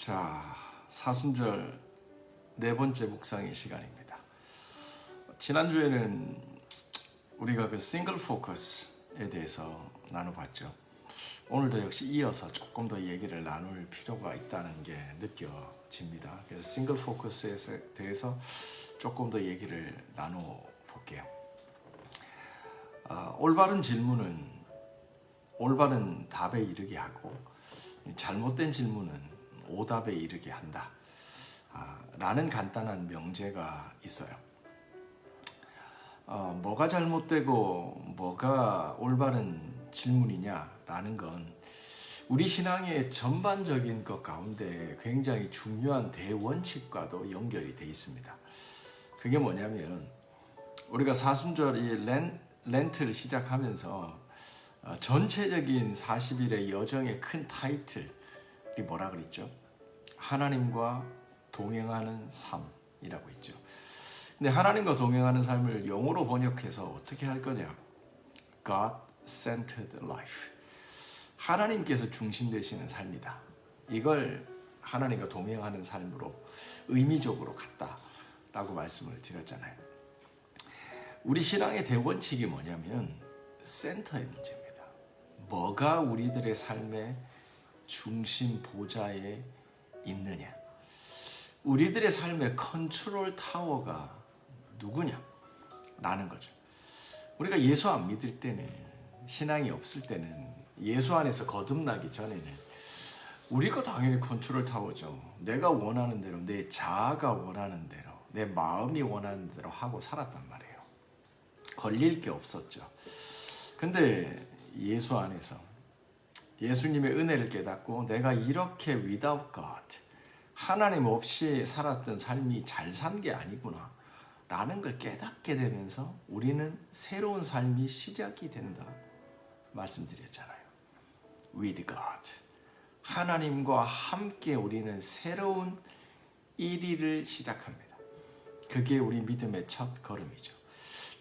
자, 사순절 네 번째 묵상의 시간입니다. 지난주에는 우리가 그 싱글 포커스에 대해서 나눠봤죠. 오늘도 역시 이어서 조금 더 얘기를 나눌 필요가 있다는 게 느껴집니다. 그래서 싱글 포커스에 대해서 조금 더 얘기를 나눠볼게요. 올바른 질문은 올바른 답에 이르게 하고 잘못된 질문은 오답에 이르게 한다 라는 간단한 명제가 있어요. 뭐가 잘못되고 뭐가 올바른 질문이냐라는 건 우리 신앙의 전반적인 것 가운데 굉장히 중요한 대원칙과도 연결이 되어 있습니다. 그게 뭐냐면 우리가 사순절 이 렌트를 시작하면서 전체적인 40일의 여정의 큰 타이틀이 뭐라 그랬죠? 하나님과 동행하는 삶이라고 했죠. 근데 하나님과 동행하는 삶을 영어로 번역해서 어떻게 할 거냐? God-centered life. 하나님께서 중심 되시는 삶이다. 이걸 하나님과 동행하는 삶으로 의미적으로 갔다라고 말씀을 드렸잖아요. 우리 신앙의 대원칙이 뭐냐면 센터의 문제입니다. 뭐가 우리들의 삶의 중심 보좌에 있느냐? 우리들의 삶의 컨트롤 타워가 누구냐? 라는 거죠. 우리가 예수 안 믿을 때는, 신앙이 없을 때는, 예수 안에서 거듭나기 전에는 우리가 당연히 컨트롤 타워죠. 내가 원하는 대로, 내 자아가 원하는 대로, 내 마음이 원하는 대로 하고 살았단 말이에요. 걸릴 게 없었죠. 근데 예수 안에서 예수님의 은혜를 깨닫고 내가 이렇게 without God, 하나님 없이 살았던 삶이 잘 산 게 아니구나 라는 걸 깨닫게 되면서 우리는 새로운 삶이 시작이 된다 말씀드렸잖아요. With God, 하나님과 함께 우리는 새로운 일일을 시작합니다. 그게 우리 믿음의 첫 걸음이죠.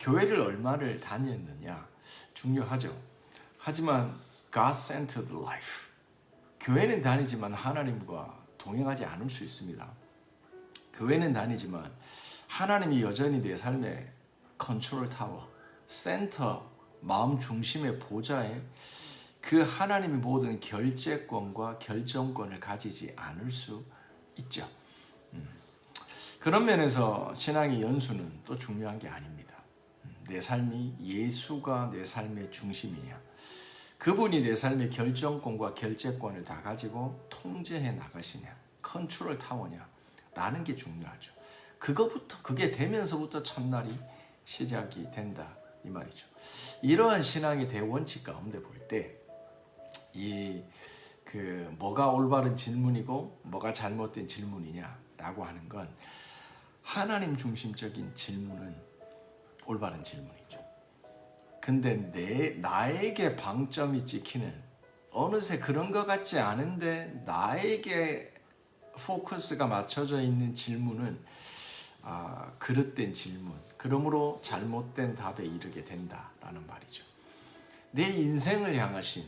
교회를 얼마를 다녔느냐 중요하죠. 하지만 God-centered life, 교회는 다니지만 하나님과 동행하지 않을 수 있습니다. 교회는 다니지만 하나님이 여전히 내 삶의 컨트롤 타워, 센터, 마음 중심의 보좌에 그 하나님의 모든 결재권과 결정권을 가지지 않을 수 있죠. 그런 면에서 신앙의 연수는 또 중요한 게 아닙니다. 내 삶이 예수가 내 삶의 중심이냐, 그분이 내 삶의 결정권과 결재권을 다 가지고 통제해 나가시냐, 컨트롤 타워냐 라는 게 중요하죠. 그게 되면서부터 첫날이 시작이 된다 이 말이죠. 이러한 신앙의 대원칙 가운데 볼 때 뭐가 올바른 질문이고 뭐가 잘못된 질문이냐라고 하는 건 하나님 중심적인 질문은 올바른 질문이죠. 근데 나에게 방점이 찍히는, 어느새 그런 것 같지 않은데 나에게 포커스가 맞춰져 있는 질문은 그릇된 질문, 그러므로 잘못된 답에 이르게 된다라는 말이죠. 내 인생을 향하신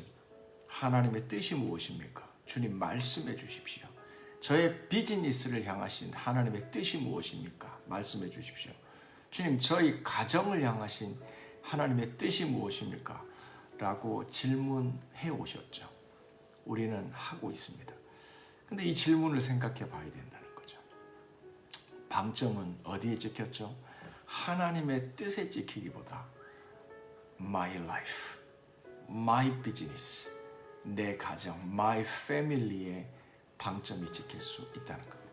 하나님의 뜻이 무엇입니까? 주님 말씀해 주십시오. 저의 비즈니스를 향하신 하나님의 뜻이 무엇입니까? 말씀해 주십시오. 주님, 저희 가정을 향하신 하나님의 뜻이 무엇입니까? 라고 질문해 오셨죠. 우리는 하고 있습니다. 근데 이 질문을 생각해 봐야 된다는 거죠. 방점은 어디에 찍혔죠? 하나님의 뜻에 찍히기보다 my life, my business, 내 가정, my family에 방점이 찍힐 수 있다는 겁니다.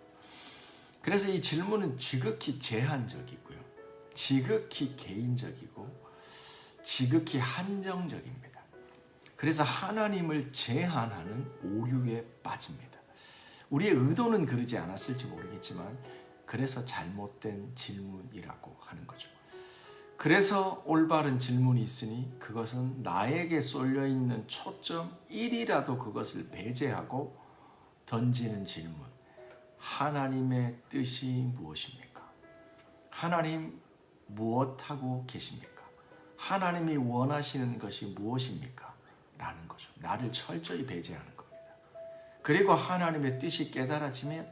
그래서 이 질문은 지극히 제한적이고요. 지극히 개인적이고 지극히 한정적입니다. 그래서 하나님을 제한하는 오류에 빠집니다. 우리의 의도는 그러지 않았을지 모르겠지만 그래서 잘못된 질문이라고 하는 거죠. 그래서 올바른 질문이 있으니 그것은 나에게 쏠려있는 초점 1이라도 그것을 배제하고 던지는 질문. 하나님의 뜻이 무엇입니까? 하나님 무엇하고 계십니까? 하나님이 원하시는 것이 무엇입니까? 라는 거죠. 나를 철저히 배제하는 겁니다. 그리고 하나님의 뜻이 깨달아지면,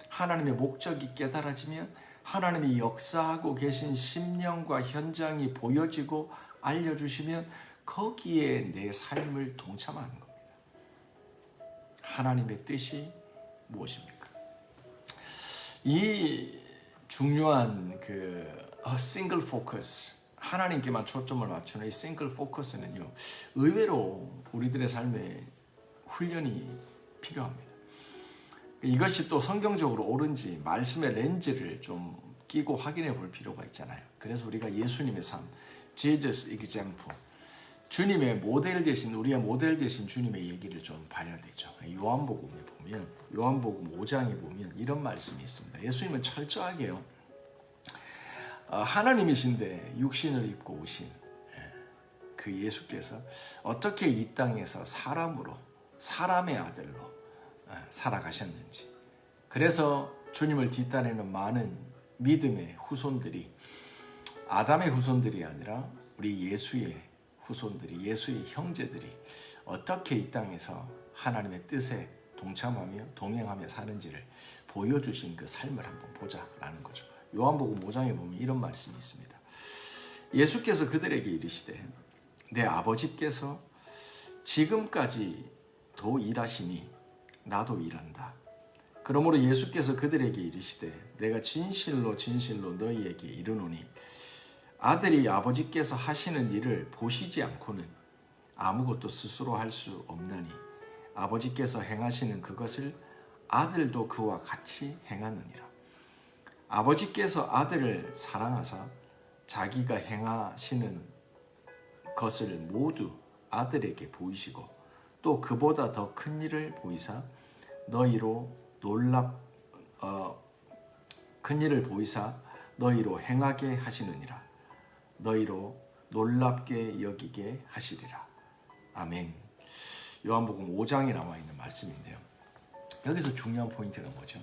하나님의 목적이 깨달아지면, 하나님이 역사하고 계신 심령과 현장이 보여지고 알려주시면 거기에 내 삶을 동참하는 겁니다. 하나님의 뜻이 무엇입니까? 이 중요한 싱글 포커스, 하나님께만 초점을 맞추는 이 싱글 포커스는요, 의외로 우리들의 삶에 훈련이 필요합니다. 이것이 또 성경적으로 옳은지 말씀의 렌즈를 좀 끼고 확인해 볼 필요가 있잖아요. 그래서 우리가 예수님의 삶, Jesus example, 주님의 모델 되신, 우리의 모델 되신 주님의 얘기를 좀 봐야 되죠. 요한복음에 보면, 요한복음 5장에 보면 이런 말씀이 있습니다. 예수님은 철저하게요, 하나님이신데 육신을 입고 오신 그 예수께서 어떻게 이 땅에서 사람으로, 사람의 아들로 살아가셨는지, 그래서 주님을 뒤따르는 많은 믿음의 후손들이 아담의 후손들이 아니라 우리 예수의 후손들이, 예수의 형제들이 어떻게 이 땅에서 하나님의 뜻에 동참하며 동행하며 사는지를 보여주신 그 삶을 한번 보자라는 거죠. 요한복음 5장에 보면 이런 말씀이 있습니다. 예수께서 그들에게 이르시되 내 아버지께서 지금까지도 일하시니 나도 일한다. 그러므로 예수께서 그들에게 이르시되 내가 진실로 진실로 너희에게 이르노니 아들이 아버지께서 하시는 일을 보시지 않고는 아무것도 스스로 할 수 없나니 아버지께서 행하시는 그것을 아들도 그와 같이 행하느니라. 아버지께서 아들을 사랑하사 자기가 행하시는 것을 모두 아들에게 보이시고 또 그보다 더 큰 일을 보이사 큰 일을 보이사 너희로 행하게 하시느니라. 너희로 놀랍게 여기게 하시리라. 아멘. 요한복음 5장에 나와 있는 말씀인데요. 여기서 중요한 포인트가 뭐죠?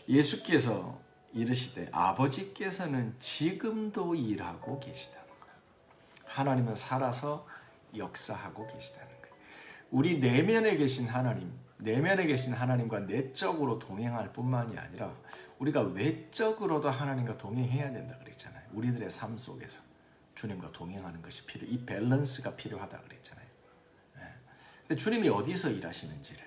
예수께서 이르시되 아버지께서는 지금도 일하고 계시다는 거예요. 하나님은 살아서 역사하고 계시다는 거예요. 우리 내면에 계신 하나님, 내면에 계신 하나님과 내적으로 동행할 뿐만이 아니라 우리가 외적으로도 하나님과 동행해야 된다 그랬잖아요. 우리들의 삶 속에서 주님과 동행하는 것이 이 밸런스가 필요하다 그랬잖아요. 근데 주님이 어디서 일하시는지를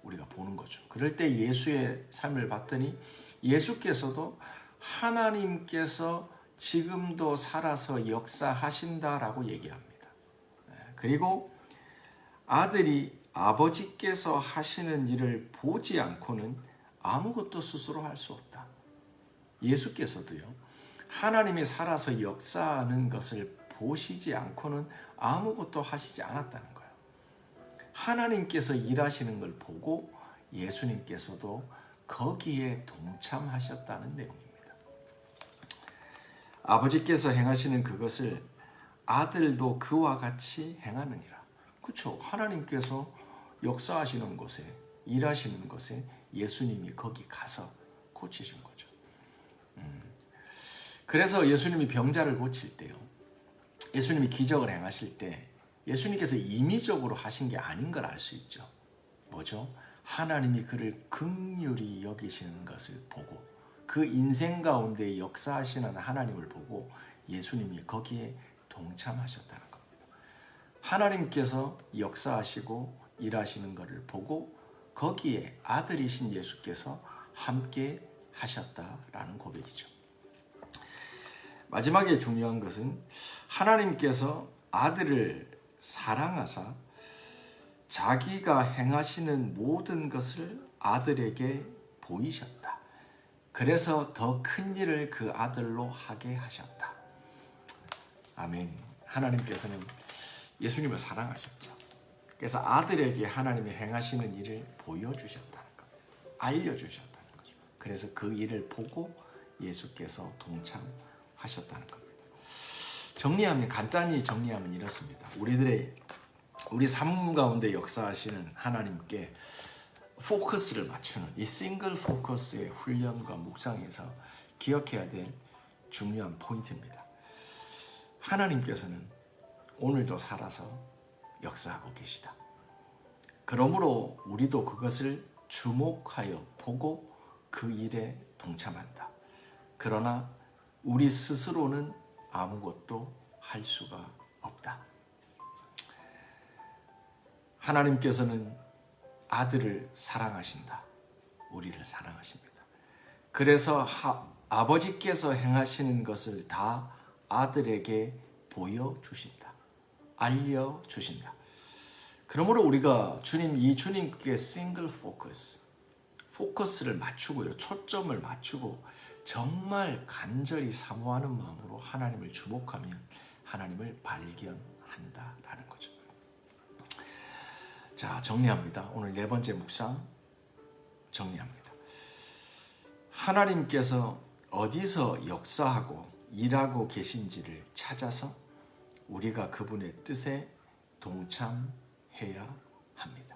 우리가 보는 거죠. 그럴 때 예수의 삶을 봤더니 예수께서도 하나님께서 지금도 살아서 역사하신다라고 얘기합니다. 그리고 아들이 아버지께서 하시는 일을 보지 않고는 아무것도 스스로 할 수 없다. 예수께서도요, 하나님이 살아서 역사하는 것을 보시지 않고는 아무것도 하시지 않았다는 거예요. 하나님께서 일하시는 걸 보고 예수님께서도 거기에 동참하셨다는 내용입니다. 아버지께서 행하시는 그것을 아들도 그와 같이 행하느니라. 그렇죠. 하나님께서 역사하시는 곳에, 일하시는 곳에 예수님이 거기 가서 고치신 거죠. 그래서 예수님이 병자를 고칠 때요, 예수님이 기적을 행하실 때 예수님께서 임의적으로 하신 게 아닌 걸 알 수 있죠. 뭐죠? 하나님이 그를 긍휼히 여기시는 것을 보고 그 인생 가운데 역사하시는 하나님을 보고 예수님이 거기에 동참하셨다는 겁니다. 하나님께서 역사하시고 일하시는 것을 보고 거기에 아들이신 예수께서 함께 하셨다라는 고백이죠. 마지막에 중요한 것은 하나님께서 아들을 사랑하사 자기가 행하시는 모든 것을 아들에게 보이셨다. 그래서 더 큰 일을 그 아들로 하게 하셨다. 아멘. 하나님께서는 예수님을 사랑하셨죠. 그래서 아들에게 하나님이 행하시는 일을 보여주셨다는 것, 알려주셨다는 거죠. 그래서 그 일을 보고 예수께서 동참하셨다는 겁니다. 간단히 정리하면 이렇습니다. 우리 삶 가운데 역사하시는 하나님께 포커스를 맞추는 이 싱글 포커스의 훈련과 묵상에서 기억해야 될 중요한 포인트입니다. 하나님께서는 오늘도 살아서 역사하고 계시다. 그러므로 우리도 그것을 주목하여 보고 그 일에 동참한다. 그러나 우리 스스로는 아무것도 할 수가 없다. 하나님께서는 아들을 사랑하신다. 우리를 사랑하십니다. 그래서 아버지께서 행하시는 것을 다 아들에게 보여주신다. 알려주신다. 그러므로 우리가 주님께 싱글 포커스를 맞추고요. 초점을 맞추고 정말 간절히 사모하는 마음으로 하나님을 주목하면 하나님을 발견한다라는 거죠. 자, 정리합니다. 오늘 네 번째 묵상 정리합니다. 하나님께서 어디서 역사하고 일하고 계신지를 찾아서 우리가 그분의 뜻에 동참해야 합니다.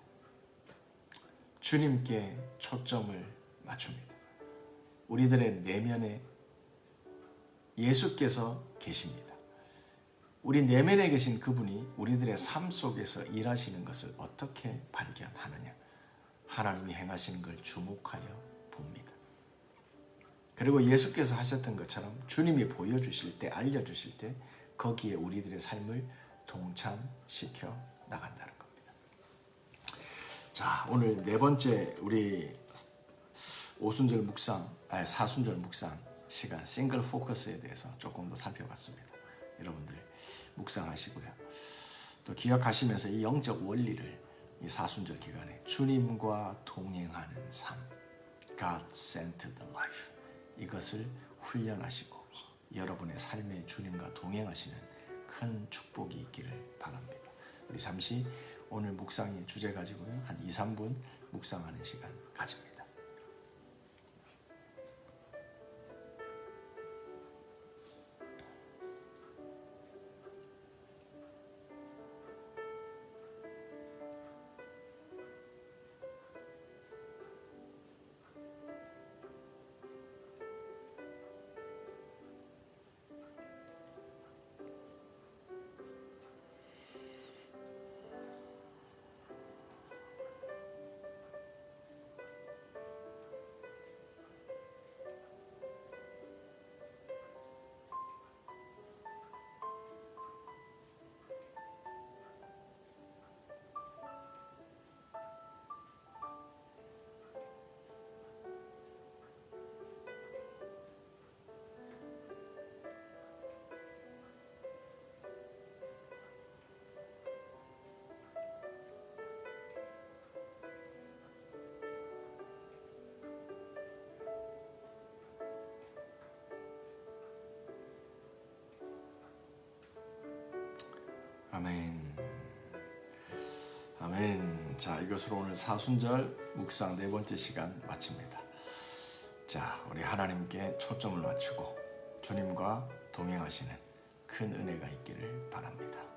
주님께 초점을 맞춥니다. 우리들의 내면에 예수께서 계십니다. 우리 내면에 계신 그분이 우리들의 삶 속에서 일하시는 것을 어떻게 발견하느냐? 하나님이 행하시는 걸 주목하여 봅니다. 그리고 예수께서 하셨던 것처럼 주님이 보여주실 때, 알려주실 때 거기에 우리들의 삶을 동참시켜 나간다는 겁니다. 자, 오늘 네 번째 우리 사순절 묵상 시간 싱글 포커스에 대해서 조금 더 살펴봤습니다. 여러분들 묵상하시고요. 또 기억하시면서 이 영적 원리를 이 사순절 기간에 주님과 동행하는 삶, God centered life, 이것을 훈련하시고 여러분의 삶에 주님과 동행하시는 큰 축복이 있기를 바랍니다. 우리 잠시 오늘 묵상의 주제 가지고요. 한 2-3분 묵상하는 시간 가집니다. 아멘. 아멘. 자, 이것으로 오늘 사순절 묵상 네 번째 시간 마칩니다. 자, 우리 하나님께 초점을 맞추고 주님과 동행하시는 큰 은혜가 있기를 바랍니다.